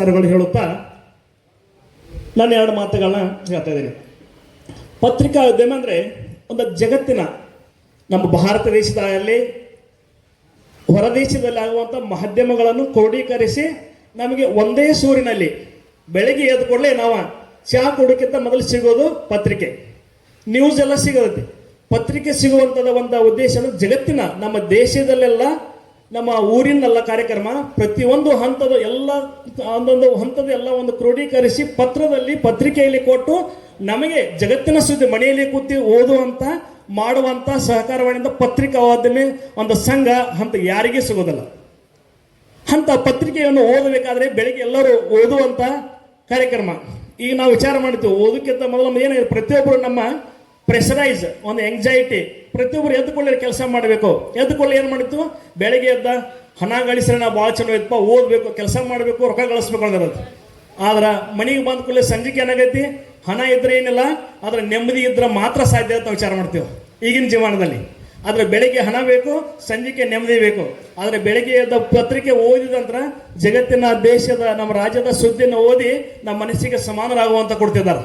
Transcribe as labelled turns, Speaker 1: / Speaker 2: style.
Speaker 1: ನಮಸ್ಕಾರಗಳು ಹೇಳುತ್ತಾ ನಾನು ಎರಡು ಮಾತುಗಳನ್ನ ಹೇಳ್ತಾ ಇದ್ದೀನಿ. ಪತ್ರಿಕಾ ಉದ್ಯಮ ಅಂದರೆ ಒಂದು ಜಗತ್ತಿನ ನಮ್ಮ ಭಾರತ ದೇಶದಲ್ಲಿ ಹೊರ ದೇಶದಲ್ಲಿ ಆಗುವಂಥ ಮಾಧ್ಯಮಗಳನ್ನು ಕ್ರೋಢೀಕರಿಸಿ ನಮಗೆ ಒಂದೇ ಸೂರಿನಲ್ಲಿ ಬೆಳಗ್ಗೆ ಎದ್ದು ಕೂಡಲೇ ನಾವು ಚಹಾ ಕುಡಿಯೋಕ್ಕಿಂತ ಮೊದಲು ಸಿಗೋದು ಪತ್ರಿಕೆ, ನ್ಯೂಸ್ ಎಲ್ಲ ಸಿಗೋದೈತಿ. ಪತ್ರಿಕೆ ಸಿಗುವಂಥದ್ದು ಒಂದು ಉದ್ದೇಶ ಜಗತ್ತಿನ ನಮ್ಮ ದೇಶದಲ್ಲೆಲ್ಲ ನಮ್ಮ ಊರಿನೆಲ್ಲ ಕಾರ್ಯಕ್ರಮ ಪ್ರತಿಯೊಂದು ಹಂತದ ಎಲ್ಲ ಒಂದೊಂದು ಹಂತದ ಎಲ್ಲ ಒಂದು ಕ್ರೋಢೀಕರಿಸಿ ಪತ್ರದಲ್ಲಿ ಪತ್ರಿಕೆಯಲ್ಲಿ ಕೊಟ್ಟು ನಮಗೆ ಜಗತ್ತಿನ ಸುದ್ದಿ ಮನೆಯಲ್ಲಿ ಕೂತಿ ಓದುವಂಥ ಮಾಡುವಂಥ ಸಹಕಾರವಾಣಿಯಿಂದ ಪತ್ರಿಕಾ ಉದ್ಯಮಿ ಒಂದು ಸಂಘ ಅಂತ ಯಾರಿಗೂ ಸಿಗೋದಿಲ್ಲ. ಅಂತ ಪತ್ರಿಕೆಯನ್ನು ಓದಬೇಕಾದ್ರೆ ಬೆಳಿಗ್ಗೆ ಎಲ್ಲರೂ ಓದುವಂಥ ಕಾರ್ಯಕ್ರಮ. ಈಗ ನಾವು ವಿಚಾರ ಮಾಡ್ತೀವಿ ಓದಕ್ಕಿಂತ ಮೊದಲು ಏನಿದೆ, ಪ್ರತಿಯೊಬ್ಬರು ನಮ್ಮ ಪ್ರೆಷರೈಸ್ ಒಂದು ಎಂಗ್ಸೈಟಿ, ಪ್ರತಿಯೊಬ್ಬರು ಎದ್ದುಕೊಳ್ಳಿ ಕೆಲಸ ಮಾಡಬೇಕು. ಎದ್ದುಕೊಳ್ಳಿ ಏನು ಮಾಡಿತ್ತು, ಬೆಳಗ್ಗೆ ಎದ್ದ ಹಣ ಗಳಿಸಿದ್ರೆ ನಾವು ಭಾಳ ಚಲೋ ಇತ್ತಪ್ಪ, ಓದಬೇಕು, ಕೆಲಸ ಮಾಡಬೇಕು, ರೊಕ್ಕ ಗಳಿಸ್ಬೇಕು ಅನ್ನೋದು. ಆದ್ರೆ ಮನೆಗೆ ಬಂದ ಕೂಡಲೇ ಸಂಜೆಗೆ ಏನಾಗೈತಿ, ಹಣ ಇದ್ರೆ ಏನಿಲ್ಲ, ಆದ್ರೆ ನೆಮ್ಮದಿ ಇದ್ರೆ ಮಾತ್ರ ಸಾಧ್ಯ ಅಂತ ವಿಚಾರ ಮಾಡ್ತೀವಿ ಈಗಿನ ಜೀವನದಲ್ಲಿ. ಆದರೆ ಬೆಳಿಗ್ಗೆ ಹಣ ಬೇಕು, ಸಂಜೆಗೆ ನೆಮ್ಮದಿ ಬೇಕು. ಆದರೆ ಬೆಳಿಗ್ಗೆ ಎದ್ದ ಪತ್ರಿಕೆ ಓದಿದಂತ್ರ ಜಗತ್ತಿನ ದೇಶದ ನಮ್ಮ ರಾಜ್ಯದ ಸುದ್ದಿನ ಓದಿ ನಮ್ಮ ಮನಸ್ಸಿಗೆ ಸಮಾನರಾಗುವಂತ ಕೊಡ್ತಿದ್ದಾರೆ.